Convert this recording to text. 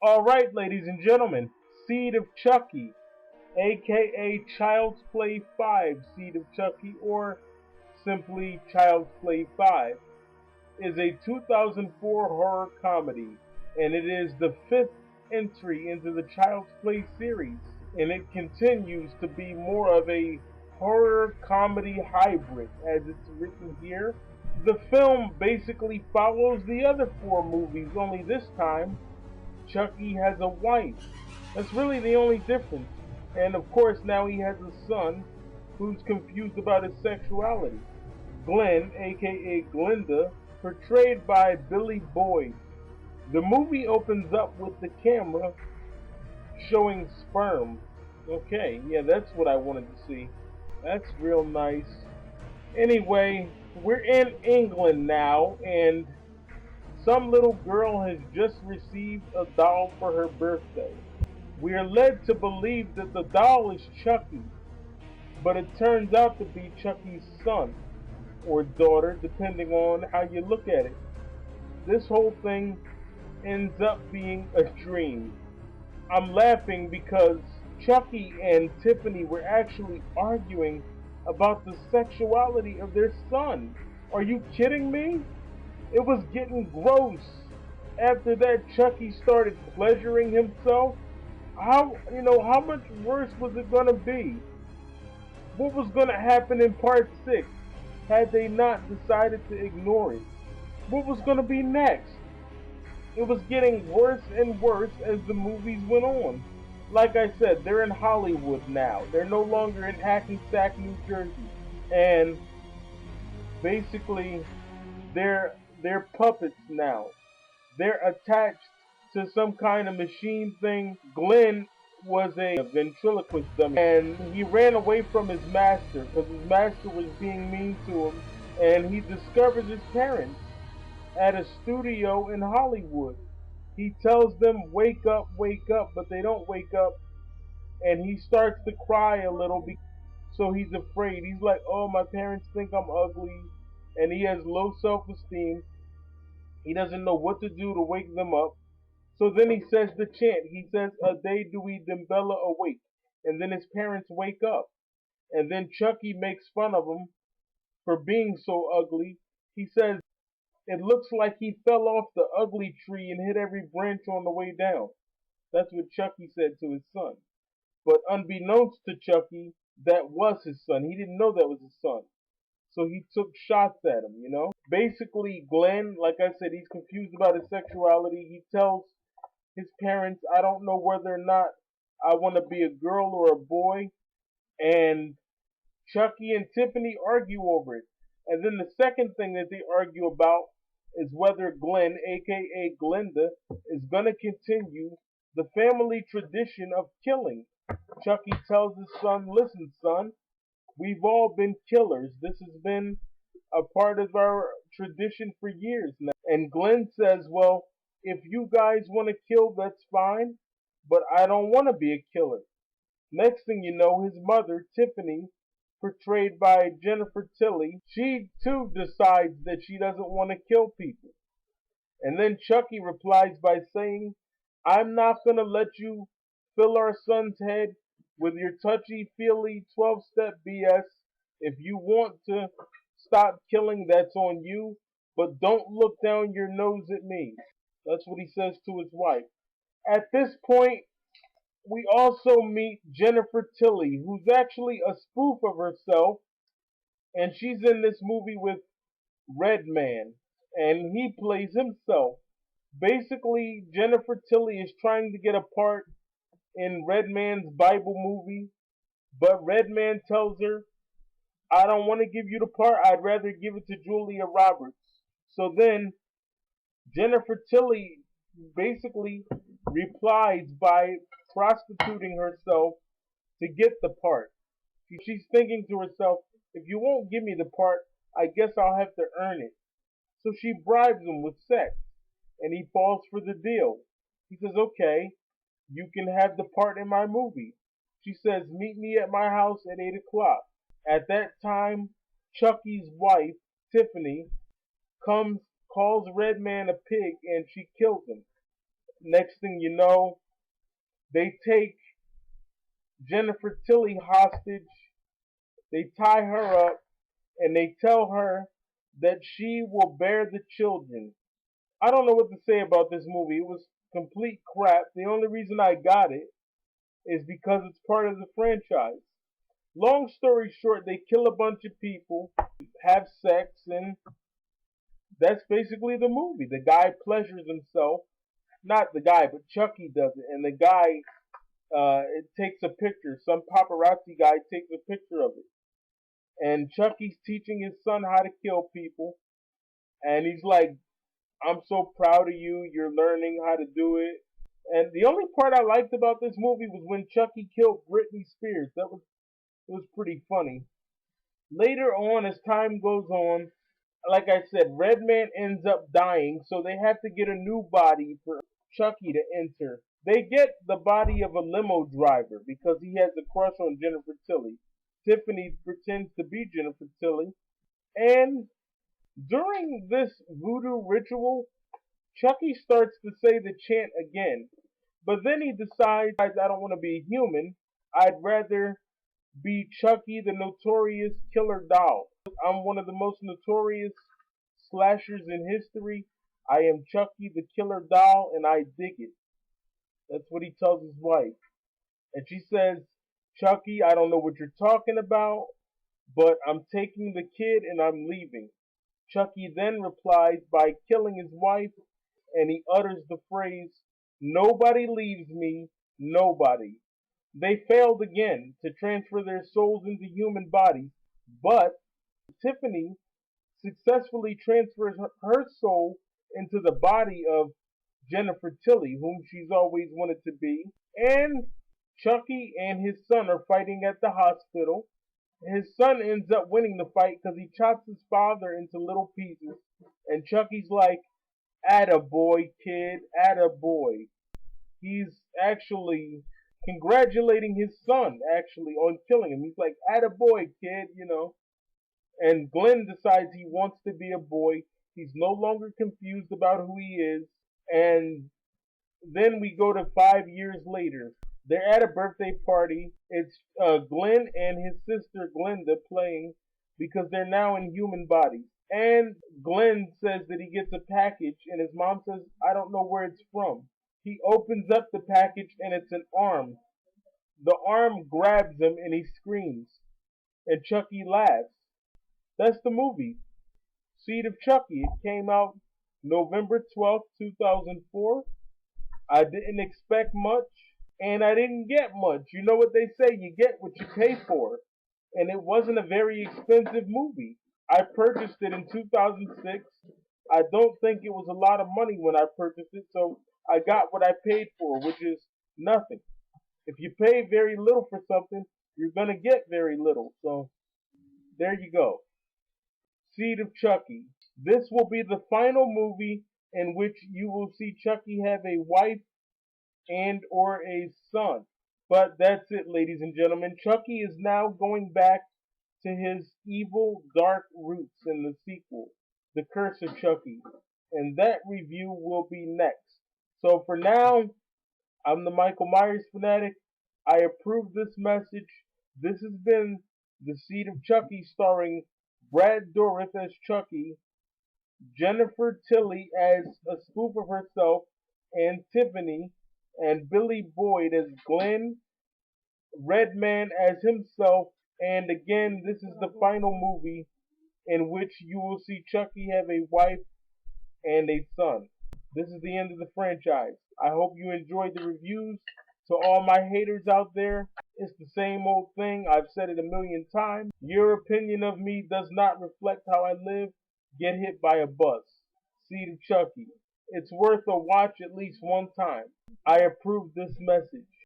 Alright, ladies and gentlemen, Seed of Chucky, aka Child's Play 5 Seed of Chucky, or simply Child's Play 5, is a 2004 horror comedy, and it is the fifth entry into the Child's Play series, and it continues to be more of a horror comedy hybrid, as it's written here. The film basically follows the other four movies, only this time Chucky has a wife. That's really the only difference. And of course, now he has a son who's confused about his sexuality. Glen, aka Glenda, portrayed by Billy Boyd. The movie opens up with the camera showing sperm. Okay, yeah, that's what I wanted to see. That's real nice. Anyway, we're in England now, and some little girl has just received a doll for her birthday. We are led to believe that the doll is Chucky, but it turns out to be Chucky's son or daughter, depending on how you look at it. This whole thing ends up being a dream. I'm laughing because Chucky and Tiffany were actually arguing about the sexuality of their son. Are you kidding me? It was getting gross. After that, Chucky started pleasuring himself. How much worse was it gonna be? What was gonna happen in part 6 had they not decided to ignore it? What was gonna be next? It was getting worse and worse as the movies went on. Like I said, they're in Hollywood now. They're no longer in Hackensack, New Jersey. And basically, they're puppets now. They're attached to some kind of machine thing. Glen was a ventriloquist dummy, and he ran away from his master because his master was being mean to him, and he discovers his parents at a studio in Hollywood. He tells them, wake up, but they don't wake up, and he starts to cry a little, so he's afraid. He's like, oh, my parents think I'm ugly, and he has low self-esteem. He doesn't know what to do to wake them up. So then he says the chant. He says, Ade Dewey Dembella awake. And then his parents wake up. And then Chucky makes fun of him for being so ugly. He says, it looks like he fell off the ugly tree and hit every branch on the way down. That's what Chucky said to his son. But unbeknownst to Chucky, that was his son. He didn't know that was his son. So he took shots at him. Basically, Glen, like I said, he's confused about his sexuality. He tells his parents, I don't know whether or not I want to be a girl or a boy. And Chucky and Tiffany argue over it. And then the second thing that they argue about is whether Glen, aka Glenda, is going to continue the family tradition of killing. Chucky tells his son, listen, son, we've all been killers. This has been a part of our tradition for years now. And Glen says, well, if you guys want to kill, that's fine, but I don't want to be a killer. Next thing you know, his mother, Tiffany, portrayed by Jennifer Tilly, she too decides that she doesn't want to kill people. And then Chucky replies by saying, I'm not going to let you fill our son's head with your touchy-feely 12-step BS. If you want to stop killing, that's on you, but don't look down your nose at me. That's what he says to his wife. At this point, we also meet Jennifer Tilly, who's actually a spoof of herself, and she's in this movie with Redman, and he plays himself. Basically, Jennifer Tilly is trying to get a part in Redman's Bible movie, but Redman tells her, I don't want to give you the part, I'd rather give it to Julia Roberts. So then Jennifer Tilly basically replies by prostituting herself to get the part. She's thinking to herself, if you won't give me the part, I guess I'll have to earn it. So she bribes him with sex, and he falls for the deal. He says, okay, you can have the part in my movie. She says, meet me at my house at 8 o'clock. At that time, Chucky's wife, Tiffany, calls Redman a pig and she kills him. Next thing you know, they take Jennifer Tilly hostage, they tie her up, and they tell her that she will bear the children. I don't know what to say about this movie. It was complete crap. The only reason I got it is because it's part of the franchise. Long story short, they kill a bunch of people, have sex, and that's basically the movie. The guy pleasures himself. Not the guy, but Chucky does it. And the guy it takes a picture. Some paparazzi guy takes a picture of it. And Chucky's teaching his son how to kill people. And he's like, I'm so proud of you. You're learning how to do it. And the only part I liked about this movie was when Chucky killed Britney Spears. It was pretty funny. Later on, as time goes on, like I said, Redman ends up dying, so they have to get a new body for Chucky to enter. They get the body of a limo driver because he has a crush on Jennifer Tilly. Tiffany pretends to be Jennifer Tilly. And during this voodoo ritual, Chucky starts to say the chant again. But then he decides, I don't want to be human. I'd rather be Chucky the Notorious Killer Doll. I'm one of the most notorious slashers in history. I am Chucky the Killer Doll and I dig it. That's what he tells his wife. And she says, Chucky, I don't know what you're talking about, but I'm taking the kid and I'm leaving. Chucky then replies by killing his wife, and he utters the phrase, nobody leaves me, nobody. They failed again to transfer their souls into human bodies, but Tiffany successfully transfers her soul into the body of Jennifer Tilly, whom she's always wanted to be. And Chucky and his son are fighting at the hospital. His son ends up winning the fight because he chops his father into little pieces. And Chucky's like, attaboy, kid, attaboy. He's actually congratulating his son, actually, on killing him. He's like, attaboy, kid, you know. And Glen decides he wants to be a boy. He's no longer confused about who he is. And then we go to 5 years later. They're at a birthday party. It's Glen and his sister Glenda playing because they're now in human bodies. And Glen says that he gets a package, and his mom says, I don't know where it's from. He opens up the package, and it's an arm. The arm grabs him, and he screams. And Chucky laughs. That's the movie. Seed of Chucky. It came out November 12th, 2004. I didn't expect much, and I didn't get much. You know what they say, you get what you pay for. And it wasn't a very expensive movie. I purchased it in 2006. I don't think it was a lot of money when I purchased it, so I got what I paid for, which is nothing. If you pay very little for something, you're going to get very little. So, there you go. Seed of Chucky. This will be the final movie in which you will see Chucky have a wife and or a son. But that's it, ladies and gentlemen. Chucky is now going back to his evil, dark roots in the sequel, The Curse of Chucky. And that review will be next. So for now, I'm the Michael Myers fanatic. I approve this message. This has been The Seed of Chucky, starring Brad Dourif as Chucky, Jennifer Tilly as a spoof of herself, and Tiffany, and Billy Boyd as Glen, Redman as himself, and again, this is the final movie in which you will see Chucky have a wife and a son. This is the end of the franchise. I hope you enjoyed the reviews. To all my haters out there, it's the same old thing. I've said it a million times. Your opinion of me does not reflect how I live. Get hit by a bus. Seed of Chucky. It's worth a watch at least one time. I approve this message.